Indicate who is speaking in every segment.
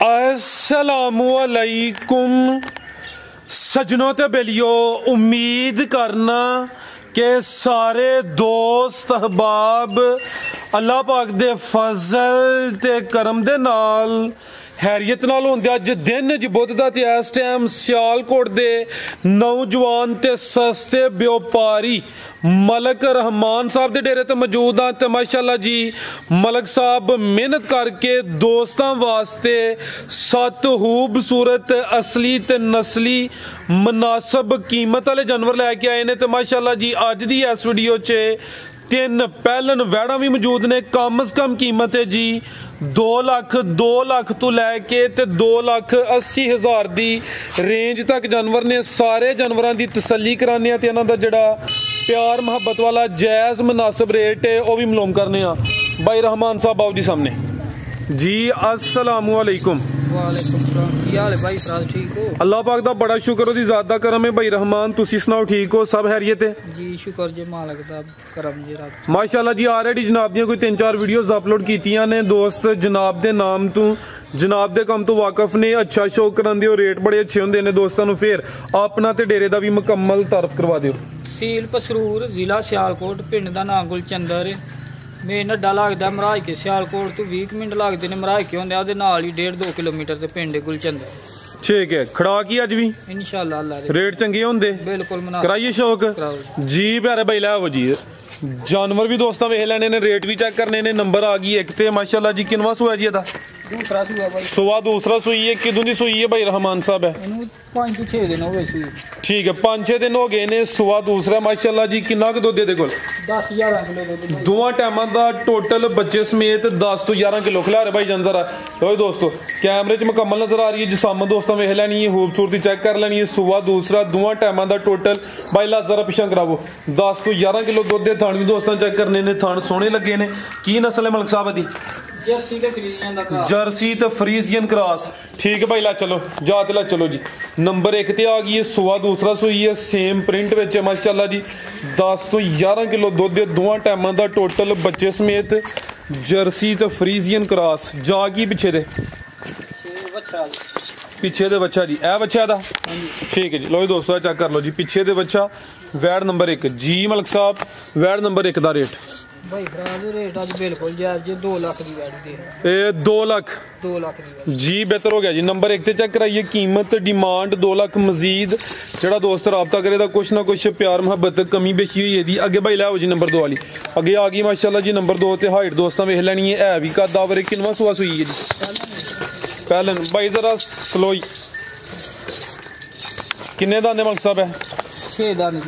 Speaker 1: अस्सलामुअलैकुम सजनों ते बेलियो, उम्मीद करना कि सारे दोस्त अहबाब अल्लाह पाक दे फजल ते करम दे नाल हैरियत नाल होंदे। अज दिन ज बुध दा ते इस टाइम सियालकोट दे नौजवान ते सस्ते व्यापारी मलक रहमान साहब दे डेरे ते मौजूद हाँ। ते माशाअल्लाह जी मलक साहब मेहनत करके दोस्तां वास्ते सत खूबसूरत असली ते नस्ली मुनासब कीमत वाले जानवर लैके आए ने। ते माशाअल्लाह जी अज दी इस वीडियो च 3 पैलन वैड़ा भी मौजूद ने। कम से कम कीमत है जी 2 लाख तो लैके 2,80,000 दी रेंज तक जानवर ने। सारे जानवरों की तसल्ली कराने ते इन्हां दा जिहड़ा प्यार मुहब्बत वाला जायज़ मुनासिब रेट है वह भी मालूम करने। भाई रहमान साहब बाबू जी सामने जी। अस्सलामुअलैकुम।
Speaker 2: वालेकुम सलाम। की हाल है भाई साहब, ठीक हो?
Speaker 1: अल्लाह पाक दा बड़ा शुक्र, ओदी ज़ात दा करम है। भाई रहमान तुसी सुनाओ, ठीक हो? सब हैरियत है
Speaker 2: जी? शुक्र जी मालिक दा करम जी रब।
Speaker 1: माशाअल्लाह जी ऑलरेडी जनाब दियां कोई 3-4 वीडियोस अपलोड कीतियां ने। दोस्त जनाब दे नाम तो जनाब दे काम तो वाकफ ने। अच्छा शो करांदे हो, रेट बड़े अच्छे होंदे ने दोस्तां नूं। फिर अपना ते डेरे दा भी मुकम्मल तारफ करवा दिओ।
Speaker 2: तहसील पसरूर, जिला सियालकोट, पिंड दा नाम गुलचंदर। मेन अड्डा लगदा मराज के। सियालकोट तो 20 मिनट लगदे ने मराज के होंदे। ओहदे नाल ही 1.5-2 किलोमीटर ते पिंड गुलचंदर।
Speaker 1: ठीक है। खड़ा की अज भी
Speaker 2: इंशाअल्लाह अल्लाह दे
Speaker 1: रेट चंगे होंदे।
Speaker 2: बिल्कुल मुनासिब
Speaker 1: कराइए शौक जी। प्यारे भाई लै आओ जी। जानवर भी दोस्तों वेख लेने ने, रेट भी चेक करने ने। नंबर आ गई एक ते माशाअल्लाह जी। किनवा सूआ जी एदा?
Speaker 2: दूसरा सूआ भाई।
Speaker 1: सूआ दूसरा सूई है। किदों दी सूई है भाई रहमान साहब? है
Speaker 2: 5 से 6 दिन हो गए सी।
Speaker 1: ठीक है, 5-6 दिन हो गए ने। सूआ दूसरा माशाअल्लाह जी। किन्ना क दुध दे कोल?
Speaker 2: 10-11 किलो दुध।
Speaker 1: दोवां टाइमां दा टोटल बच्चे समेत 10 तो 11 किलो खिला रहे भाई जान। जरा लो दोस्तों कैमरे च मुकम्मल नजर आ रही है जिसाम दोस्तों वेख लैनी है, खूबसूरती चेक कर लेनी है। सूआ दूसरा दोवां टाइमां दा टोटल भाई ला जरा पिछा करावो 10 तो 11 किलो दुध दे। थान भी दोस्तों चेक करने ने, थान सोहने लगे ने। की नस्ल है मलक साहब दी? जर्सी तो फ्रीजियन क्रॉस। ठीक है भाई ला चलो जात ला चलो जी। नंबर 1 ते आ गई है। सूआ दूसरा सूई है, सेम प्रिंट विच है माशाअल्लाह जी। 10 तो 11 किलो दुध दे दोवां टाइमां दा टोटल बच्चे समेत। जर्सी तो फ्रीजियन क्रॉस। जा की पिछे दे पिछे दे बच्चा जी। ए बच्चा दा ठीक है जी। लो दोस्तों चेक कर लो जी। पिछे दे बच्चा वैड नंबर 1 जी। मलक साहब वैड नंबर 1 दा रेट
Speaker 2: भाई रेट आज बिल्कुल जायज़ जी। 2 लाख दी वैड दी।
Speaker 1: 2 लाख
Speaker 2: दी
Speaker 1: जी। बेहतर हो गया जी। नंबर 1 ते चेक कराइए। कीमत डिमांड 2 लाख। मजीद जरा दोस्त रब्ता करे तो कुछ ना कुछ प्यार मुहब्बत कमी बेशी हुई है। अगे भाई लाओ जी नंबर 2 वाली अगे आ गई माशाअल्लाह जी। नंबर 2 ते हाइट दोस्तों वेख लैनी है भी का दावर। किनवा सूआ सूई है जी? पहलन भाई जरा स्लोई। किन्ने दाने मलक साहब है?
Speaker 2: 6 दाने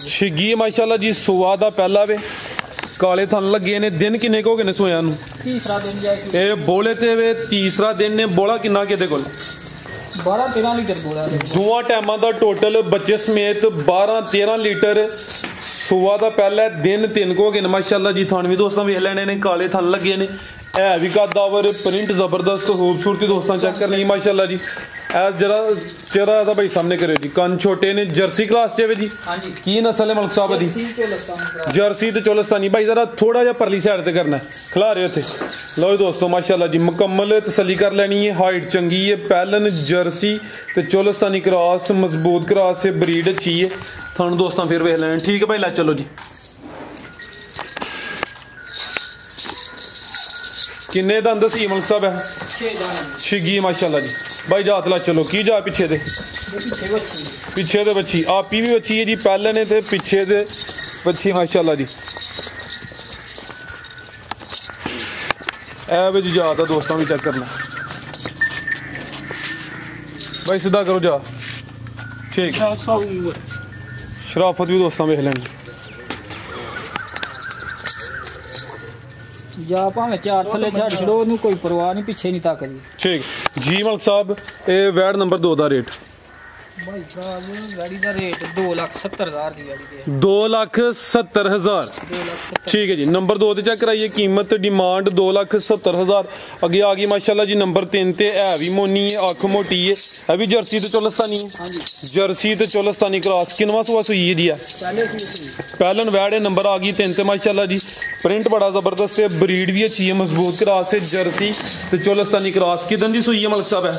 Speaker 1: छिगी माशाअल्लाह जी। सूआ दा पहला वे काले थन लगे ने। दिन किन्ने हो गए ने सोया नूं?
Speaker 2: तीसरा दिन जाए
Speaker 1: ए बोले ते वे तीसरा दिन ने। बोला किन्ना किदे कोल?
Speaker 2: 12-13 लीटर बोला।
Speaker 1: दोवां टाइमां दा टोटल बच्चे समेत 12-13 लीटर। सूआ दा पहला दिन 3 हो गए ने माशाअल्लाह जी। थान भी दोस्तों वेख लेने ने, काले थन लगे ने। है भी कदावर, प्रिंट जबरदस्त, खूबसूरती दोस्तों चेक कर ली माशाअल्लाह जी। जरा चेहरा था भाई सामने करे जी। कन छोटे ने। जर्सी क्लास चे जी।
Speaker 2: हाँ जी।
Speaker 1: की नस्ल है मलक साहब दी? जर्सी तो चोलस्तानी। भाई जरा थोड़ा जा परली साइड से करना है, खिला रहे थे। लो दोस्तों माशाअल्लाह जी मुकम्मल तसली कर लेनी है। हाइट चंगी है। पैलन जर्सी तो चोलस्तानी क्रॉस, मजबूत क्रॉस से ब्रीड अच्छी है। थानू दोस्तों फिर वेख लेना। ठीक है भाई ला चलो जी। किन्ने दंद सी मलक साहब है? छिगी माशाअल्लाह जी। भाई जात ला चलो। की जा पिछे दे? पिछे दे बच्ची आपी भी बच्ची है जी। पहले ने ते पिछे दे बच्ची माशाअल्लाह जी। ए जी जात है दोस्तों भी चेक करना। भाई सीधा करो जा। ठीक शराफत भी दोस्तों वेख लेंगे।
Speaker 2: जा भावें 4 थले छड़ छड़ो, ओनू कोई परवाह नहीं, पिछे नहीं तकदी।
Speaker 1: ठीक जी मलक साहब। ये वैड नंबर 2 दा रेट
Speaker 2: भाई साहब गाड़ी का रेट 2,70,000 की गाड़ी दे
Speaker 1: 2,70,000 ठीक है जी। नंबर 2 ते चेक कराइए, कीमत डिमांड 2,70,000। अगे आ गई माशाल्लाह जी नंबर 3 ते है भी मोनी है, अख मोटी है, है भी जर्सी ते चोलस्तानी है।
Speaker 2: हां जी
Speaker 1: जर्सी ते चोलस्तानी क्रॉस किनवा सुआ सुई है जी है पहलन वैड है। नंबर आ गई 3 ते माशाल्लाह जी, प्रिंट बड़ा जबरदस्त है, ब्रीड भी अच्छी है, मजबूत क्रॉस है, जर्सी ते चोलस्तानी क्रॉस। किदन दी सुई है मलिक साहब है?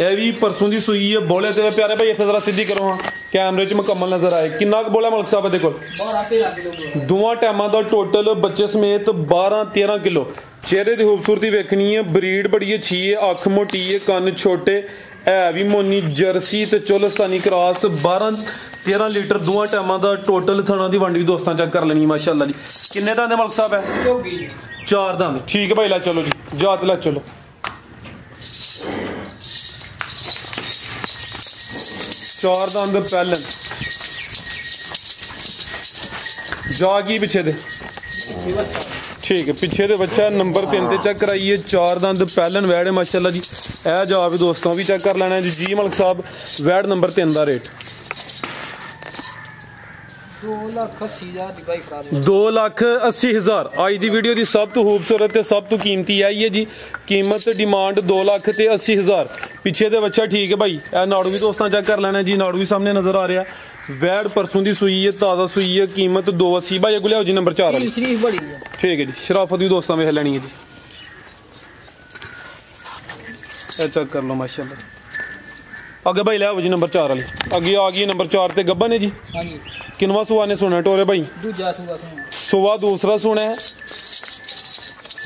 Speaker 1: ये भी परसों दी सुई है। बोले ते प्यारे भाई इत्थे जरा सीधी करो, हाँ कैमरे च मुकम्मल नजर आए। किन्ना क बोला मलिक साहब दे कोल?
Speaker 2: 12-13 किलो
Speaker 1: दोवां टाइमां दा टोटल बच्चे समेत 12-13 किलो। चेहरे की खूबसूरती वेखनी है, ब्रीड बड़ी अच्छी है, अख मोटी है, कन छोटे है भी मोनी, जर्सी ते चोलस्तानी क्रॉस। 12-13 लीटर दोवां टाइमां दा टोटल। थणा दी वंड भी दोस्तां चेक कर लेनी माशाल्लाह जी। किन्ने दंद मलिक साहब है? 4 दंद ठीक है भाई। ला चलो जी जात ला चलो। चार दंद पहलन जागी पिछे दे ठीक है, पिछे दे बच्चा नंबर 3 ते चेक कराइए। 4 दंद पहलन वैड है माशाल्लाह जी। ए जा भी दोस्तों भी चेक कर लेना है जी मलिक साहब। वैड नंबर 3 का रेट 2,80,000। आज की वीडियो की सब तो खूबसूरत ते सब तो कीमती आई है जी। कीमत डिमांड 2,80,000। पीछे दे बच्चा ठीक है भाई। ए नाड़ू भी दोस्तों चेक कर लेना जी, नाड़ू भी सामने नजर आ रहा है। वैड परसों की सुई है, ताज़ा सुई है, कीमत 2,80। भाई अगले जी नंबर 4 ठीक है जी। शराफत भी दोस्तों वेख लेनी है जी, चेक कर लो माशाल्लाह। अगे भाई लै जी नंबर 4 वाली। अगे आ गई नंबर 4 ते गब्बन है जी। किनवा सुआ ने सुना टोरे भाई?
Speaker 2: दूजा
Speaker 1: सुआ दूसरा सुना है।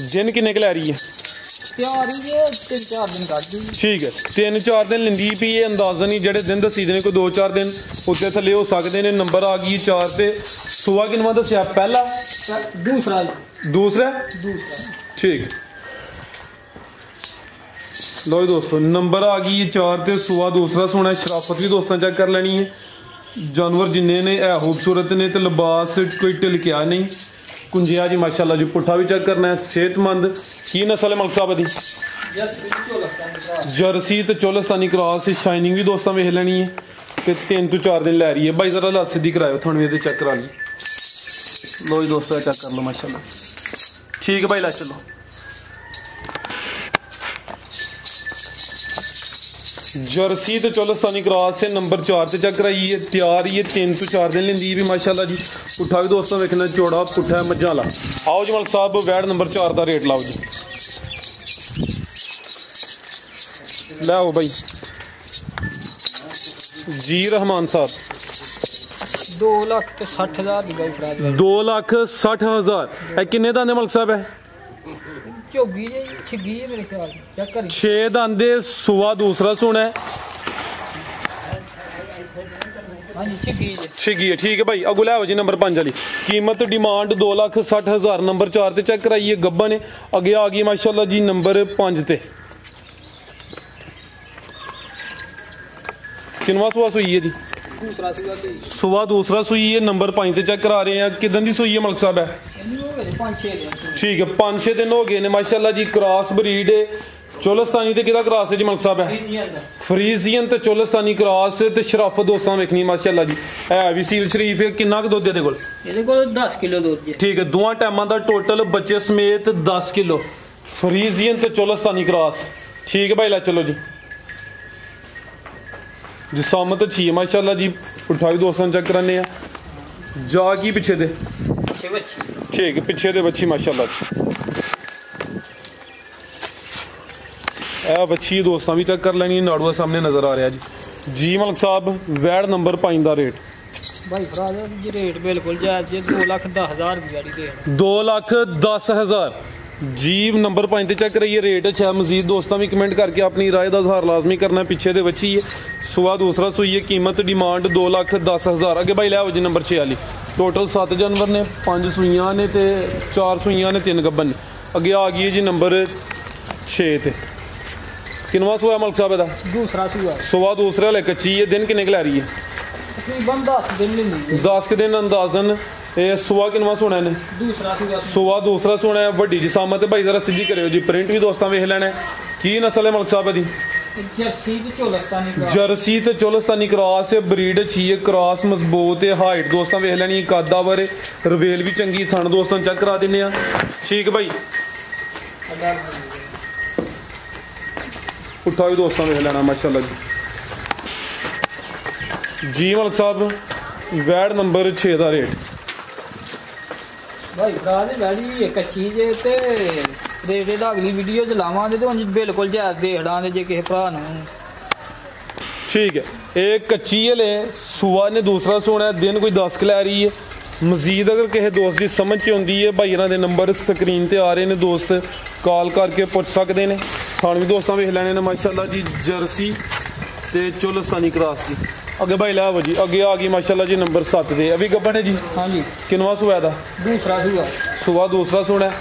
Speaker 1: दिन किन्ने क लै रही है?
Speaker 2: तैयार ही है 3-4 दिन कर दी
Speaker 1: ठीक है। 3-4 दिन लिंदी पी है, अंदाजा नहीं जेडे दिन दसी देने कोई 2-4 दिन उत्ते थले हो सकते हैं। नंबर आ गई 4 ते सुआ किनवा दसिया? पहला दूसरा ठीक। लो दोस्तों नंबर आ गई 4 ते सुआ दूसरा सोना। शराफत भी दोस्तों चेक कर लेनी है। जानवर जिन्ने ने है खूबसूरत ने, तो लिबास कोई ढिलकिया नहीं, कुंजिया जी माशाल्लाह जी। पुट्ठा भी चेक करना है, सेहतमंद। की नस्ल है मलिक साहब दी? जर्सी तो चोलस्तानी क्रॉस। शाइनिंग भी दोस्तों वेख लेनी है, तो 3-4 दिन लै रही है। भाई जरा ला सीधी कराओ, थोड़ी ये चेक करा ली। लो जी दोस्तों चेक कर लो माशाल्लाह। ठीक है भाई ला चलो। जर्सी तो चोलस्तानी क्रॉस से नंबर 4 से चेक कराई है। तैयार ही है, 3-4 दिन लेंदी भी माशाल्लाह जी। पुट्ठा भी दोस्तों वेखना चौड़ा पुट्ठा है मज्जा वाला। आओ जी मलिक साहब वैड नंबर 4 का रेट लाओ जी। लाओ भाई जी रहमान साहब
Speaker 2: 2,60,000 की गाड़ी
Speaker 1: 2,60,000। किन्ने दंद मलिक साहब है? 6 दंद। सुआ दूसरा सुना है, छिगी है ठीक है भाई। अगू लै जी नंबर 5 वाली। कीमत डिमांड 2,60,000। नंबर 4 ते चेक कराइए, गब्बा ने। अगे आ गई माशाल्लाह जी नंबर 5 ते। किनवा सुआ सुई है जी? सुआ दूसरा सुई है। नंबर 5 ते चेक करा रहे हैं। किदन दी सुई है मलिक साहब है? ठीक है 5-6 दिन हो गए ने माशाल्लाह जी। क्रॉस ब्रीड है। चोलस्तानी ते किदा क्रॉस है जी मलिक साहब है? फ्रीजियन ते चोलस्तानी क्रॉस। ते शराफत दोस्तों वेखनी माशाल्लाह जी। है भी सील शरीफ है। किन्ना क दुध दे कोल?
Speaker 2: 10 किलो दूध
Speaker 1: ठीक है। दोवां टाइमां दा टोटल बच्चे समेत 10 किलो। फ्रीजियन ते चोलस्तानी क्रॉस ठीक है भाई ला चलो जी। जिसामत अच्छी है माशाल्लाह जी। उठा भी दोस्तों चेक कराने जा की पिछे दे ठीक है, पिछे दे बच्ची माशाल्लाह ए बच्ची दोस्तों भी चेक कर लेनी। नाड़ुआ सामने नजर आ रहा है जी मलिक साहब। वैड नंबर 5 का रेट
Speaker 2: भाई जी रेट बिल्कुल जायज 2,10,000 की गाड़ी दे
Speaker 1: 2,10,000 जी। नंबर 5 ते चेक करिए। रेट अच्छा है। मजीद दोस्तों भी कमेंट करके अपनी राय का इजहार लाजमी करना। पीछे दे बच्ची है, सुआ दूसरा सुई है। कीमत डिमांड 2,10,000। अगे भाई लै जी नंबर 6 वाली। टोटल 7 जानवर ने, 5 सुइयां ने, 4 सुइयां ने, 3 गब्बन ने। अगे आ गई है जी नंबर 6 ते। किनवा सुआ मलिक साहब का?
Speaker 2: दूसरा
Speaker 1: सुआ दूसरा वाले कच्ची है। दिन किन्ने क लै रही है? 10 के दिन अंदाजन। सुआ किनवा सोना ने? सुआ दूसरा सोना है। वड्डी जिसामत भाई जरा सीधी करो जी। प्रिंट भी दोस्तों वेख लेना। की नस्ल है मलिक साहब दी?
Speaker 2: जर्सी ते चोलस्तानी क्रॉस
Speaker 1: जर्सी ते चोलस्तानी क्रॉस है, ब्रीड अच्छी है, क्रॉस मजबूत है, हाइट दोस्तों वेख लैनी कद बारे रवेल भी चंगी, थन दोस्तों चेक करा दिन्ने आ। ठीक भाई पुट्ठा भी दोस्तों वेख लेना माशाल्लाह जी मलिक साहब वैड नंबर 6 का रेट
Speaker 2: भाई भरा दे वैडी भी एक अच्छी जे ते रेट दा अगली वीडियो च लावांगे ते उंज बिल्कुल जायज दे हड़ांगे जे किसी भरा नूं।
Speaker 1: ठीक है एक कच्ची हले सुआ ने दूसरा सोना है, दिन कोई 10 क लै रही है। मजीद अगर किसी दोस्त की समझ च आती है भाई के नंबर स्क्रीन ते आ रहे हैं, दोस्त कॉल करके पुछ सकते हैं। थान भी दोस्तों वेख लैने माशाल्लाह जी जर्सी ते चोलस्तानी क्रॉस की। अगे भाई लै जी अगे आ गई माशाल्लाह जी नंबर 7 दे अभी गब्बन है जी।
Speaker 2: हाँ जी
Speaker 1: किनवा सुआ दा
Speaker 2: दूसरा सुआ
Speaker 1: सुआ दूसरा सोना है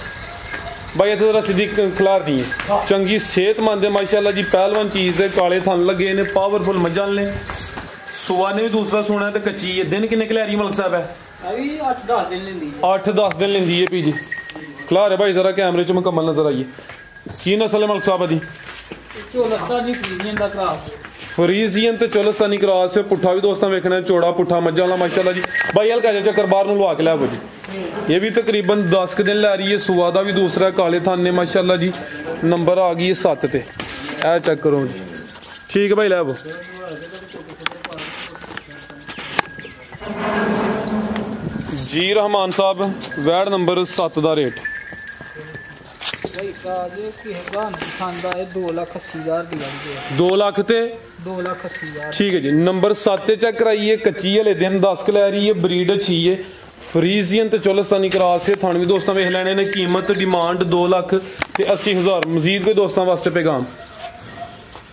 Speaker 1: भाई इतने जरा सीधी खिलार दी है चंगी सेहतमंद है माशाल्लाह जी, पहलवान चीज़ है, काले थन लगे ने, पावरफुल मज्जां ने। सुआ ने भी दूसरा सोना है तो कच्ची है। दिन किन्ने खिलारी मलिक साहब है?
Speaker 2: अभी 8-10 दिन लेंदी
Speaker 1: 8-10 दिन लेंदी है पी जी। खिलार है भाई जरा कैमरे च मुकम्मल नजर आइए। की नस्ल है मलिक साहब दी?
Speaker 2: चोलस्तानी फ्रीजियन दा क्रॉस
Speaker 1: फ्रीजियन ते चोलस्तानी क्रॉस है। पुट्ठा भी दोस्तों वेखना है चौड़ा पुट्ठा मज्जां वाला माशाल्लाह जी। भाई हल्का जा चक्कर बाहर लुआ के लै जी। ये भी तकरीबन 10 दिन लै रही है। सुआ दा भी दूसरा काले थान ने माशाल्लाह जी। नंबर आ गई है 7 ते ए चेक करो जी। ठीक है भाई लै जी रहमान साहब वैड नंबर 7 का रेट
Speaker 2: भाई काज किसी भरा नूं पसंद आए 2,80,000 दी आंदे
Speaker 1: 2 लाख ते
Speaker 2: 2,80,000।
Speaker 1: ठीक है जी नंबर 7 चेक कराइए। कच्ची हले दिन 10 क लै रही है, ब्रीड अच्छी है, फ्रीजियन ते चोलस्तानी क्रॉस है। थान भी दोस्तों वेख लैने ने। कीमत डिमांड 2,80,000। मजीद कोई दोस्तों वास्ते पैगाम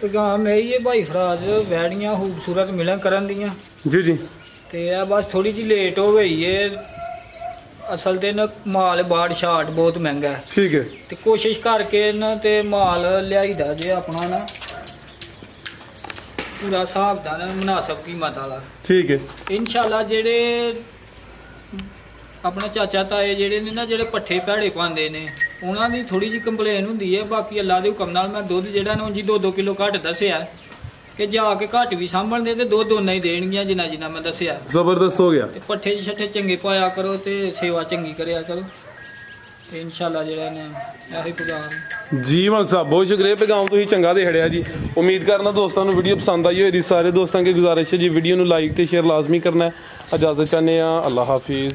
Speaker 2: पैगाम यही है भाई फराज वैड़ियां खूबसूरत मिलन करन दियां
Speaker 1: जी जी
Speaker 2: ते बस थोड़ी जी लेट हो गई है। असल ते न माल बाट शाट बहुत महंगा है।
Speaker 1: ठीक है
Speaker 2: ते कोशिश करके न ते माल लियाईदा जे अपना ना पूरा हिसाब दा ना मुनासिब कीमत वाला।
Speaker 1: ठीक है
Speaker 2: इंशाल्लाह जेड़े अपने चाचा ताए जेड़े ने ना जेड़े पट्ठे भैड़े पांदे ने उन्हां दी थोड़ी जी कंप्लेन हुंदी है। बाकी अल्लाह दे हुक्म नाल मैं दुध जेड़ा ना उंजी 2-2 किलो घट दस्सिया कि जाके घट भी सामभण दे ते दुध दोना ही देणगियां जिन्ना जिन्ना मैं दस्सिया।
Speaker 1: जबरदस्त हो गया।
Speaker 2: ते पट्ठे छट्ठे चंगे पाया करो ते सेवा चंगी करया करो ते इंशाल्लाह जेड़ा ने यही पैगाम
Speaker 1: जी मलिक साहब बहुत शुक्रिया पैगाम तुसीं चंगा दे छड़िया जी। उम्मीद करना दोस्तों को वीडियो पसंद आई होगी। सारे दोस्तों की गुजारिश है जी वीडियो को लाइक ते शेयर लाजमी करना है। इजाजत चाहते हैं अल्लाह हाफिज़।